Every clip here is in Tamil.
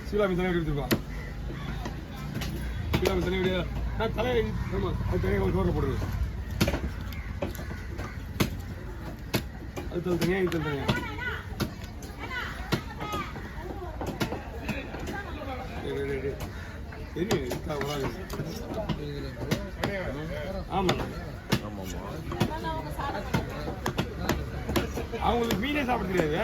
சீலாமி தலை எடுத்துருப்பா. சீலாமி தலை விட தலை ஆமாம் அது தனியாக ஒரு சோறை போடுது. அது தனியாக இது தனியாக ஆமாம் அவங்களுக்கு மீனே சாப்பிட தெரியாது.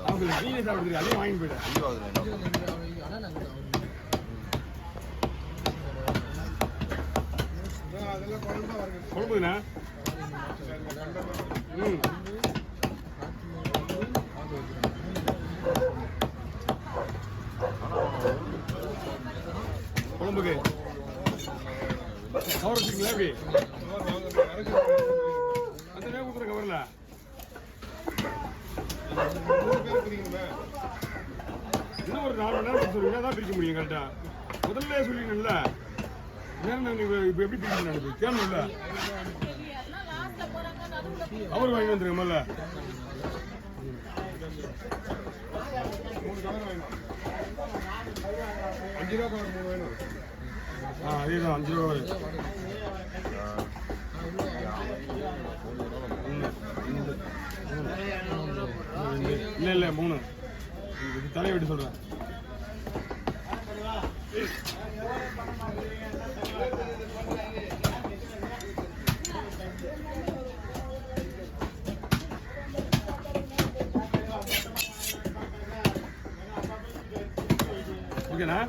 அவங்களுக்கு மீனே சாப்பிட தெரியாது. அதையும் வாங்கி போயிட்டேன். குழம்புண்ணா குழம்புக்கு கவர் வச்சுங்களா? எப்படி அந்த வேக ஊற்றுற கவரில் இன்னும் ஒரு 4 மணி நேரம் சொல்லுவீங்க தான் பிரிக்க முடியும். கரெக்டாக முதல்ல சொல்லிங்கல்ல நேரம் இப்போ எப்படி பிரிக்கணும் எனக்கு கேட்கணும்ல. அவர் வாங்கி வந்துருங்க முதல்ல. 5 ரூபா கவர் 3 வேணும். அதேதான் 5 ரூபா வரும். இல்லை 3 தலையை விட்டு சொல்கிறேன். ஓகேண்ணா?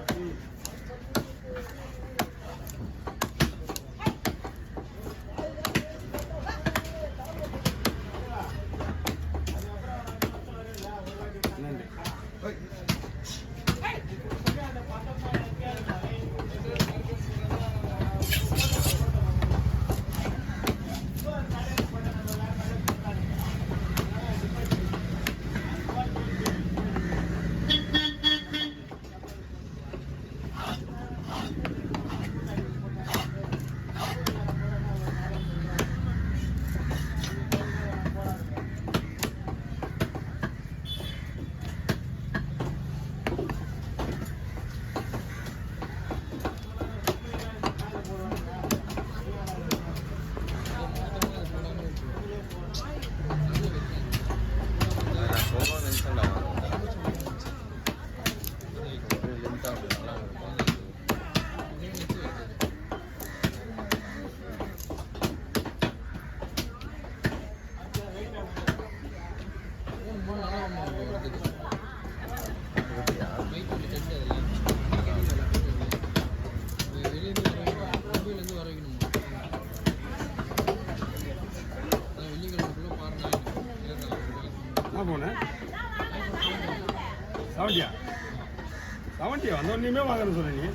செவன்ட்டியா வந்தோடனே வாங்கன்னு சொன்னீங்க.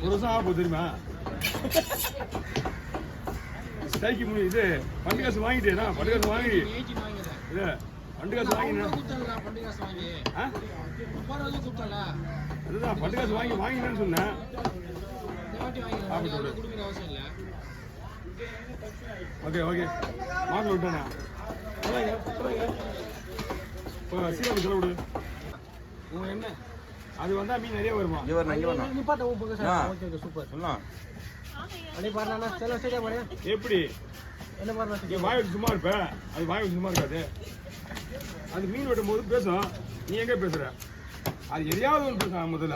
ஒரு வருஷம் ஆகும் தெரியுமா? ஸ்டைக்கு முடி இது பண்டு காசு வாங்கிட்டேனா? பண்டு காசு வாங்கி இல்லை பண்டு காசு வாங்கினேன். அதுதான் பண்டு காசு வாங்கினேன்னு சொன்னேன். ஓகே ஓகே மாப்பிள்ள விட்டேண்ணா. சீக்கிரம் சொல்ல விடு. உங்க என்ன அது வந்தா மீன் நிறைய வருமா? எப்படி வாய் வச்சு சும்மா இருப்ப? அது வாய் வச்சு சும்மா இருக்காது. அது மீன் வெட்டும் போது பேசும். நீ எங்க பேசுற? அது எதையாவது ஒன்று பேச முதல்ல.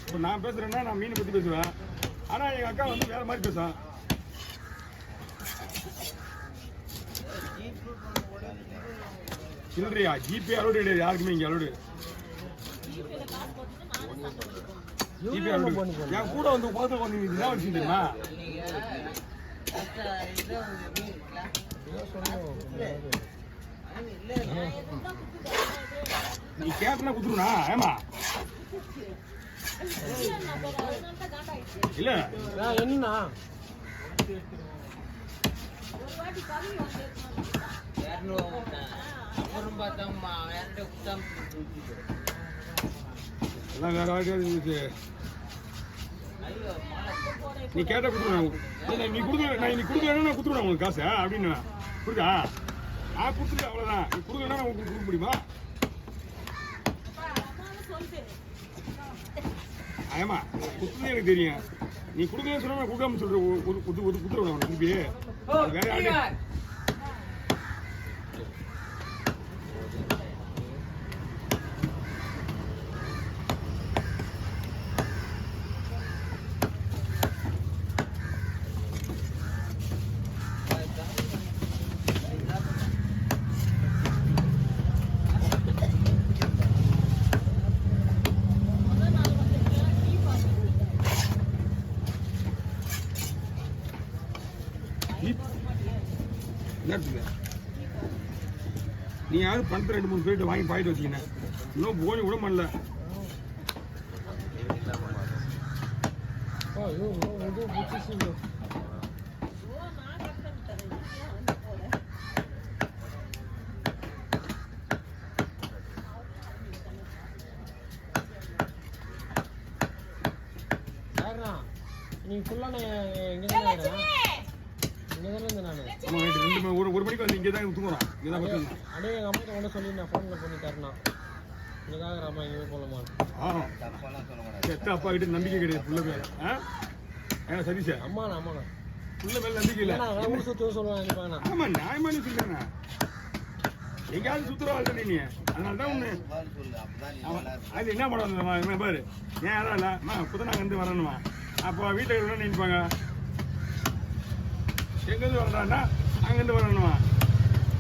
இப்போ நான் பேசுறேன்னா நான் மீனை பத்தி பேசுவேன். ஆனா எங்க அக்கா வந்து வேற மாதிரி பேசுவேன். சில்லறையா ஜிபே அலோடு கிடையாது யாருக்குமே இங்கே அலோடு. GPay allowed. என் கூட வந்து உட்காந்து வந்து என்ன விஷயம் தெரியுமா? நீ கேட்டனா குத்துருனா ஏமா இல்ல என்ன நீ கேட்ட குடுத்துருவேன். நீ கொடுக்கல நான் நீ கொடுக்கலன்னா குடுத்துருவேன் உங்களுக்கு காசு அப்படின்னு புரியுதா? நான் கொடுத்துருக்கேன் அவ்வளோதான். நீ கொடுக்கலன்னா நான் உங்களுக்கு கொடுக்க முடியுமா? ஏமா குத்துறது எனக்கு தெரியும். நீ கொடுக்கலன்னு சொன்னா நான் கொடுக்காம சொல்றேன். குத்துருவேன் திருப்பி வேற யாரு நீ யாரும் பணத்தை 2-3 பேர்கிட்ட வாங்கி பாயிட்டு வச்சுக்கினேன். இன்னும் போய் விட பண்ணல. நீங்க ஃபுல்லான எங்க தான் ஒரு மணிக்கு வந்து இங்கே தான் தூங்குறான். இங்கே தான் படுத்துங்க. அப்படியே எங்கள் அம்மா கொண்டு சொல்லி நான் ஃபோனில் பண்ணி தரேண்ணா. இதுக்காக அம்மா எங்கேயுமே போகலாமா? எத்த அப்பா கிட்ட நம்பிக்கை கிடையாது புள்ள மேல. ஏன்னா சரி சார் அம்மாண்ணா புள்ள மேல நம்பிக்கை இல்லை. ஊர் சுற்றுவோம் சொல்லுவாங்க நினைப்பாங்கண்ணா. ஆமாம் நியாயமா நீ சொல்லுங்கண்ணா. எங்கேயாவது சுற்றுவாள் நீ அதனால தான் ஒன்று அது என்ன பண்ணுவாங்க பாரு. ஏன் யாரும் இல்லைம்மா புதன் அங்கேருந்து வரணுமா? அப்போ வீட்டில் நினைப்பாங்க எங்கேருந்து வரலான்னா அங்கேருந்து வரணுமா?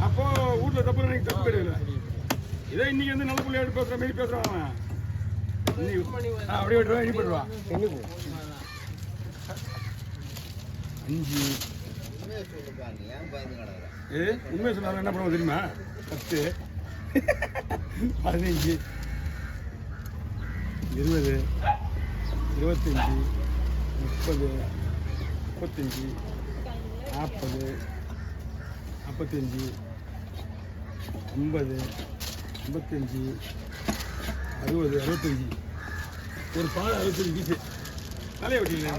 அப்போ வீட்டில் தப்பு எனக்கு தப்பு கிடையாது. இதே இன்னைக்கு வந்து நல்ல பிள்ளையாடு பேசுகிற மாரி பேசுகிறான் அவன். அப்படியே விட்டுருவா இனி போட்டுருவா 5 உண்மையை சொன்னாலும் என்ன பண்ணுவோம் தெரியுமா? 10 15 20 25 30 35 40 45 50 55 60 65 ஒரு பால் 65 பீஸு தலையை வெட்டிங்க.